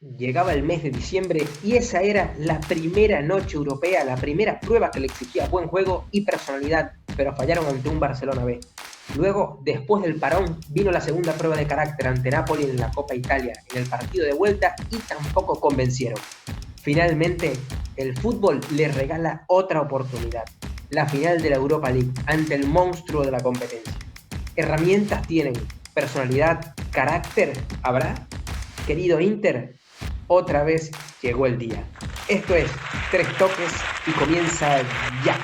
Llegaba el mes de diciembre y esa era la primera noche europea, la primera prueba que le exigía buen juego y personalidad, pero fallaron ante un Barcelona B. Luego, después del parón, vino la segunda prueba de carácter ante Napoli en la Copa Italia, en el partido de vuelta, y tampoco convencieron. Finalmente, el fútbol les regala otra oportunidad, la final de la Europa League ante el monstruo de la competencia. Herramientas tienen, personalidad, carácter, ¿habrá? Querido Inter, otra vez llegó el día. Esto es Tres Toques y comienza ya.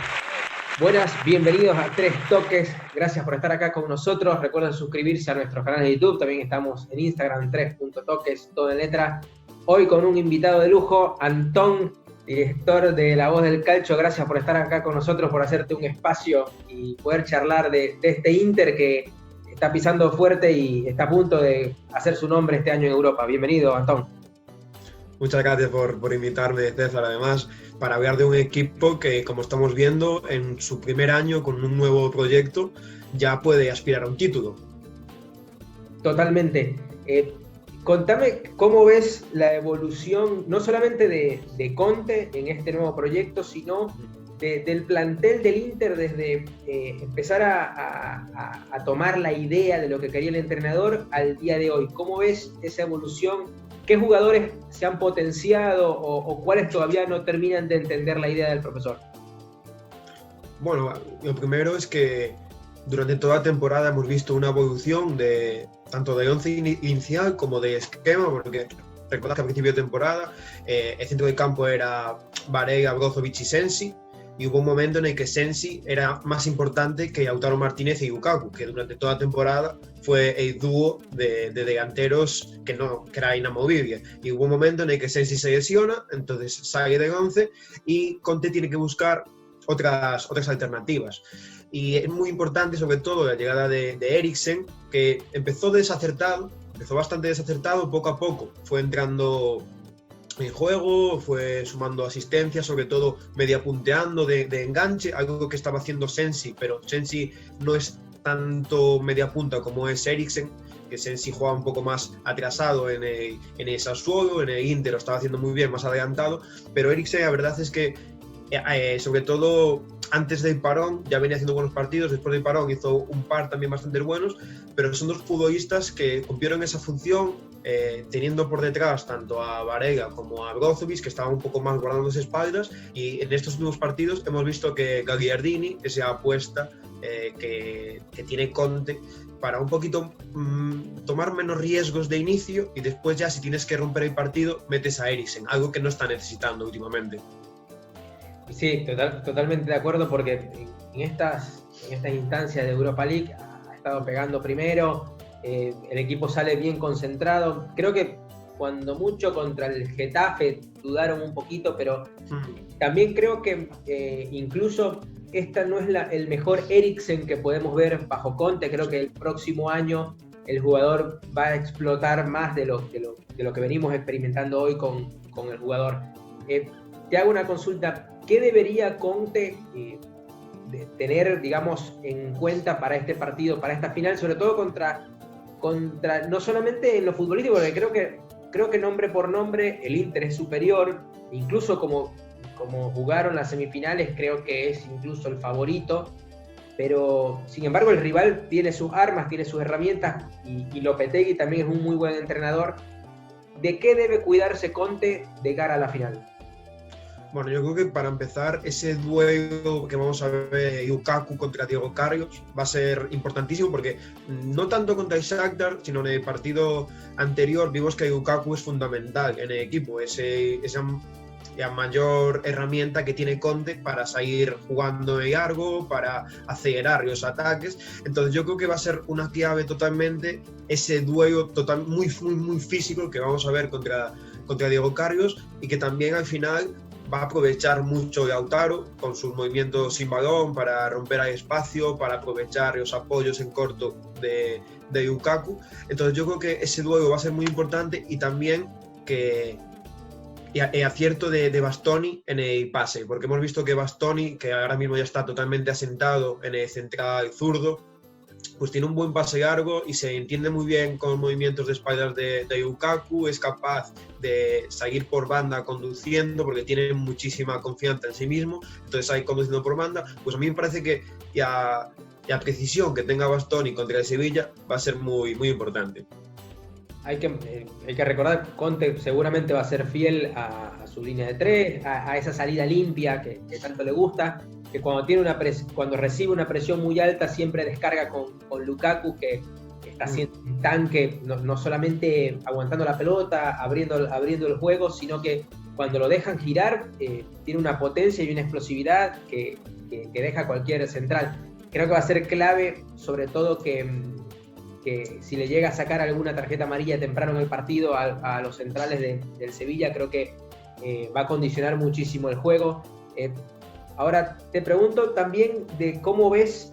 Buenas, bienvenidos a Tres Toques. Gracias por estar acá con nosotros. Recuerden suscribirse a nuestro canal de YouTube. También estamos en Instagram, 3.toques, todo en letra. Hoy con un invitado de lujo, Antón, director de La Voz del Calcio. Gracias por estar acá con nosotros, por hacerte un espacio y poder charlar de este Inter que está pisando fuerte y está a punto de hacer su nombre este año en Europa. Bienvenido, Antón. Muchas gracias por invitarme, César, además, para hablar de un equipo que, como estamos viendo, en su primer año con un nuevo proyecto ya puede aspirar a un título. Totalmente. Contame cómo ves la evolución, no solamente de Conte en este nuevo proyecto, sino del plantel del Inter desde empezar a tomar la idea de lo que quería el entrenador al día de hoy. ¿Cómo ves esa evolución? ¿Qué jugadores se han potenciado o cuáles todavía no terminan de entender la idea del profesor? Bueno, lo primero es que durante toda la temporada hemos visto una evolución tanto de once inicial como de esquema, porque recuerdas que a principio de temporada el centro del campo era Varela, Brozovic y Sensi, y hubo un momento en el que Sensi era más importante que Lautaro Martínez y Lukaku, que durante toda la temporada fue el dúo de delanteros que era inamovible. Y hubo un momento en el que Sensi se lesiona, entonces sale del 11 y Conte tiene que buscar otras alternativas. Y es muy importante, sobre todo, la llegada de Eriksen, que empezó bastante desacertado, poco a poco fue entrando en juego, fue sumando asistencia, sobre todo media punteando de enganche, algo que estaba haciendo Sensi, pero Sensi no es tanto media punta como es Eriksen, que Sensi juega un poco más atrasado en el Sassuolo, en el Inter lo estaba haciendo muy bien, más adelantado, pero Eriksen la verdad es que sobre todo antes del parón ya venía haciendo buenos partidos, después del parón hizo un par también bastante buenos, pero son dos futbolistas que cumplieron esa función teniendo por detrás tanto a Varela como a Brozovic, que estaban un poco más guardando las espaldas, y en estos últimos partidos hemos visto que Gagliardini, esa apuesta que tiene Conte para un poquito tomar menos riesgos de inicio y después ya si tienes que romper el partido metes a Eriksen, algo que no está necesitando últimamente. Sí, totalmente de acuerdo, porque en estas instancias de Europa League ha estado pegando primero, el equipo sale bien concentrado. Creo que cuando mucho contra el Getafe dudaron un poquito, pero también creo que incluso esta no es el mejor Eriksen que podemos ver bajo Conte. Creo que el próximo año el jugador va a explotar más de lo que venimos experimentando hoy con el jugador. Te hago una consulta. ¿Qué debería Conte tener, digamos, en cuenta para este partido, para esta final, sobre todo contra no solamente en lo futbolístico, porque creo que nombre por nombre el Inter es superior, incluso como jugaron las semifinales, creo que es incluso el favorito, pero sin embargo el rival tiene sus armas, tiene sus herramientas, y Lopetegui también es un muy buen entrenador. ¿De qué debe cuidarse Conte de cara a la final? Bueno, yo creo que para empezar, ese duelo que vamos a ver Lukaku contra Diego Carlos va a ser importantísimo porque no tanto contra el Shakhtar, sino en el partido anterior vimos que Lukaku es fundamental en el equipo, esa la mayor herramienta que tiene Conte para seguir jugando de largo, para acelerar los ataques. Entonces yo creo que va a ser una clave totalmente ese duelo muy físico que vamos a ver contra Diego Carlos, y que también al final va a aprovechar mucho Lautaro con sus movimientos sin balón para romper el espacio, para aprovechar los apoyos en corto de Lukaku. Entonces yo creo que ese duelo va a ser muy importante, y también que el acierto de Bastoni en el pase, porque hemos visto que Bastoni, que ahora mismo ya está totalmente asentado en el central zurdo, pues tiene un buen pase largo y se entiende muy bien con movimientos de espaldas de Lukaku, es capaz de seguir por banda conduciendo porque tiene muchísima confianza en sí mismo, entonces ahí conduciendo por banda, pues a mí me parece que la precisión que tenga Bastoni contra el Sevilla va a ser muy, muy importante. Hay que recordar, Conte seguramente va a ser fiel a su línea de tres, a esa salida limpia que tanto le gusta, que cuando recibe una presión muy alta siempre descarga con Lukaku, que está haciendo un tanque, no solamente aguantando la pelota, abriendo el juego, sino que cuando lo dejan girar, tiene una potencia y una explosividad que deja cualquier central. Creo que va a ser clave, sobre todo que si le llega a sacar alguna tarjeta amarilla temprano en el partido a los centrales del Sevilla, creo que va a condicionar muchísimo el juego. Ahora te pregunto también de cómo ves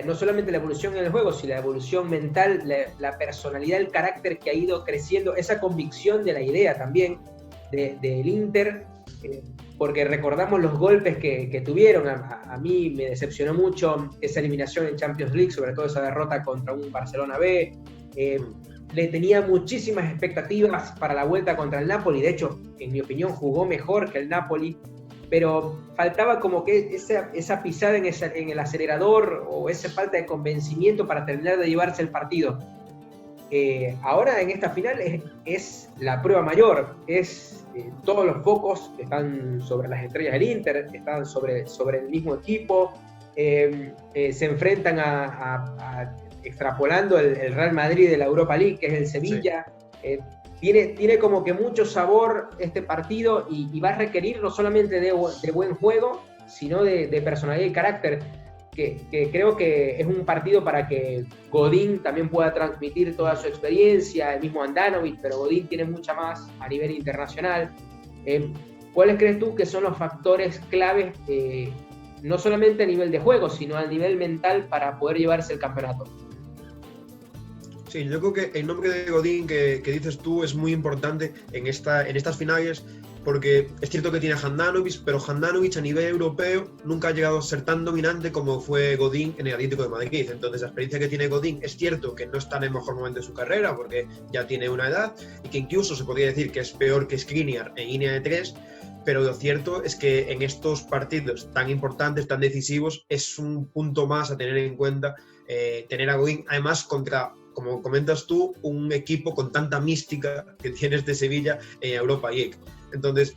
no solamente la evolución en el juego, sino la evolución mental, la personalidad, el carácter que ha ido creciendo, esa convicción de la idea también del Inter, porque recordamos los golpes que tuvieron. A mí me decepcionó mucho esa eliminación en Champions League, sobre todo esa derrota contra un Barcelona B. Le tenía muchísimas expectativas para la vuelta contra el Napoli. De hecho, en mi opinión, jugó mejor que el Napoli, pero faltaba como que esa pisada en el acelerador o esa falta de convencimiento para terminar de llevarse el partido. Ahora en esta final es la prueba mayor, todos los focos están sobre las estrellas del Inter, están sobre el mismo equipo, se enfrentan extrapolando el Real Madrid de la Europa League, que es el Sevilla. Sí. Tiene como que mucho sabor este partido y va a requerir no solamente de buen juego, sino de personalidad y carácter, que creo que es un partido para que Godín también pueda transmitir toda su experiencia, el mismo Andanovic, pero Godín tiene mucha más a nivel internacional. ¿Cuáles crees tú que son los factores claves, no solamente a nivel de juego, sino a nivel mental para poder llevarse el campeonato? Sí, yo creo que el nombre de Godín que dices tú es muy importante en estas finales, porque es cierto que tiene a Handanovic, pero Handanovic a nivel europeo nunca ha llegado a ser tan dominante como fue Godín en el Atlético de Madrid. Entonces la experiencia que tiene Godín es cierto que no está en el mejor momento de su carrera porque ya tiene una edad y que incluso se podría decir que es peor que Skriniar en línea de tres, pero lo cierto es que en estos partidos tan importantes, tan decisivos, es un punto más a tener en cuenta tener a Godín, además contra, como comentas tú, un equipo con tanta mística que tienes de Sevilla en Europa League. Entonces,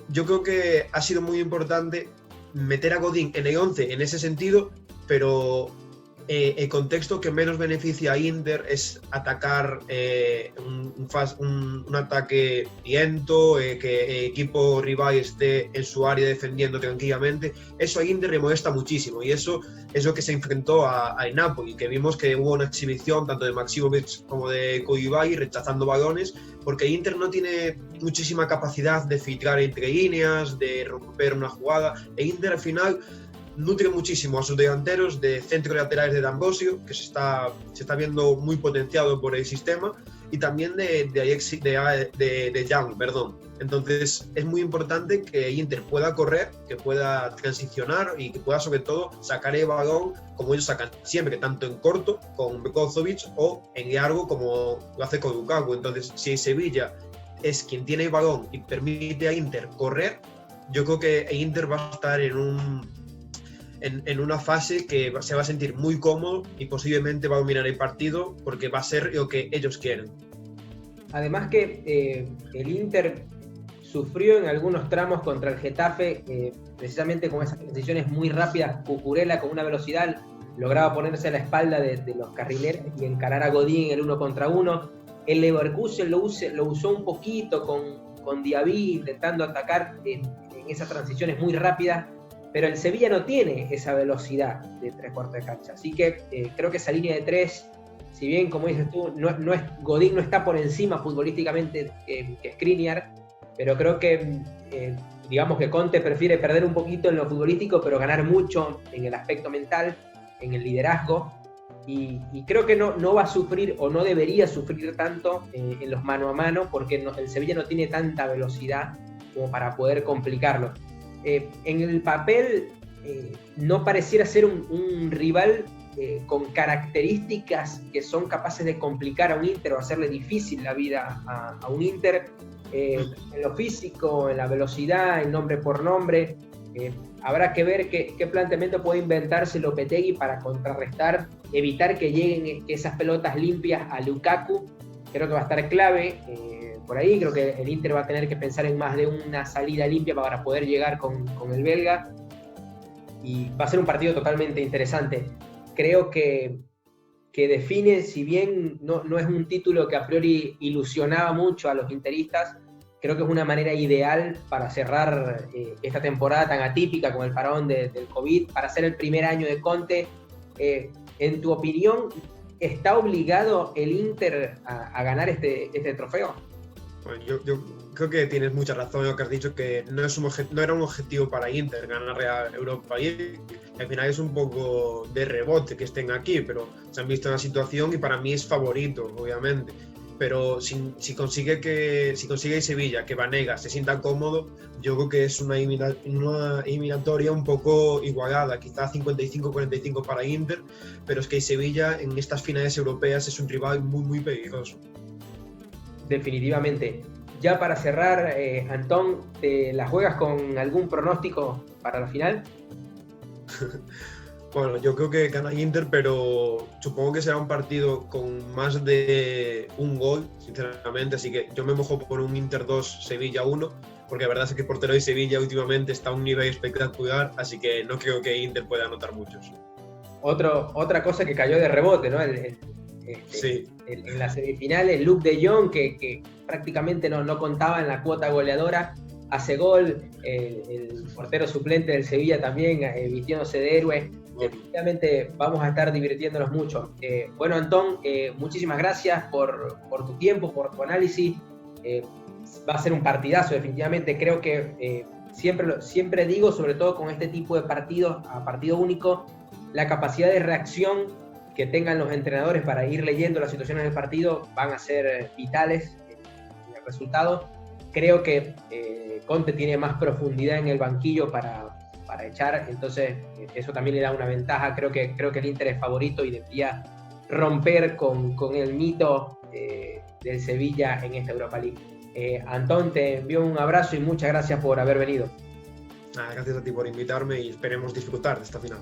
yo creo que ha sido muy importante meter a Godín en el 11 en ese sentido, pero el contexto que menos beneficia a Inter es atacar un ataque lento, que el equipo rival esté en su área defendiendo tranquilamente. Eso a Inter le molesta muchísimo y eso es lo que se enfrentó al Napoli, que vimos que hubo una exhibición tanto de Maximovic como de Koulibaly rechazando balones, porque Inter no tiene muchísima capacidad de filtrar entre líneas, de romper una jugada. E Inter al final nutre muchísimo a sus delanteros de centro laterales de D'Ambrosio, que se está viendo muy potenciado por el sistema, y también de Young, perdón. Entonces es muy importante que Inter pueda correr, que pueda transicionar y que pueda sobre todo sacar el balón como ellos sacan siempre, tanto en corto con Kozovic o en largo como lo hace con Lukaku. Entonces si Sevilla es quien tiene el balón y permite a Inter correr, yo creo que Inter va a estar en una fase que se va a sentir muy cómodo y posiblemente va a dominar el partido porque va a ser lo que ellos quieren. Además que el Inter sufrió en algunos tramos contra el Getafe, precisamente con esas transiciones muy rápidas. Cucurella con una velocidad lograba ponerse a la espalda de los carrileros y encarar a Godín en el 1 contra 1. El Leverkusen lo usó un poquito con Diaby intentando atacar en esas transiciones muy rápidas, pero el Sevilla no tiene esa velocidad de 3/4 de cancha. Así que creo que esa línea de 3, si bien, como dices tú, Godín no está por encima futbolísticamente que Skriniar, pero creo que, digamos que Conte prefiere perder un poquito en lo futbolístico, pero ganar mucho en el aspecto mental, en el liderazgo, y creo que no va a sufrir o no debería sufrir tanto en los mano a mano, porque el Sevilla no tiene tanta velocidad como para poder complicarlo. En el papel no pareciera ser un rival con características que son capaces de complicar a un Inter o hacerle difícil la vida a un Inter, en lo físico, en la velocidad, en nombre por nombre. Habrá que ver qué planteamiento puede inventarse Lopetegui para contrarrestar, evitar que lleguen esas pelotas limpias a Lukaku. Creo que va a estar clave por ahí. Creo que el Inter va a tener que pensar en más de una salida limpia para poder llegar con el belga. Y va a ser un partido totalmente interesante. Creo que define, si bien no es un título que a priori ilusionaba mucho a los interistas, creo que es una manera ideal para cerrar esta temporada tan atípica con el parón del COVID, para ser el primer año de Conte. En tu opinión, ¿está obligado el Inter a ganar este trofeo? Bueno, yo creo que tienes mucha razón en lo que has dicho, que no era un objetivo para Inter ganar la Europa League. Al final es un poco de rebote que estén aquí, pero se han visto en la situación y para mí es favorito, obviamente. Pero si consigue Sevilla que Banega se sienta cómodo, yo creo que es una eliminatoria un poco igualada, quizá 55-45 para Inter, pero es que Sevilla en estas finales europeas es un rival muy, muy peligroso. Definitivamente. Ya para cerrar, Antón, ¿te la juegas con algún pronóstico para la final? Bueno, yo creo que gana Inter, pero supongo que será un partido con más de un gol, sinceramente, así que yo me mojo por un Inter 2, Sevilla 1, porque la verdad es que el portero de Sevilla últimamente está a un nivel espectacular, así que no creo que Inter pueda anotar muchos. Otra cosa que cayó de rebote, ¿no? Sí. En la semifinal, el Luuk de Jong, que prácticamente no contaba en la cuota goleadora, hace gol. El portero suplente del Sevilla también, vistiéndose de héroe. Definitivamente vamos a estar divirtiéndonos mucho. Bueno, Antón, muchísimas gracias por tu tiempo, por tu análisis. Va a ser un partidazo, definitivamente. Creo que siempre digo, sobre todo con este tipo de partidos, a partido único, la capacidad de reacción que tengan los entrenadores para ir leyendo las situaciones del partido van a ser vitales en el resultado. Creo que Conte tiene más profundidad en el banquillo para echar, entonces eso también le da una ventaja. Creo que el Inter es favorito y debería romper con el mito del Sevilla en esta Europa League. Antón, te envío un abrazo y muchas gracias por haber venido. Gracias a ti por invitarme y esperemos disfrutar de esta final.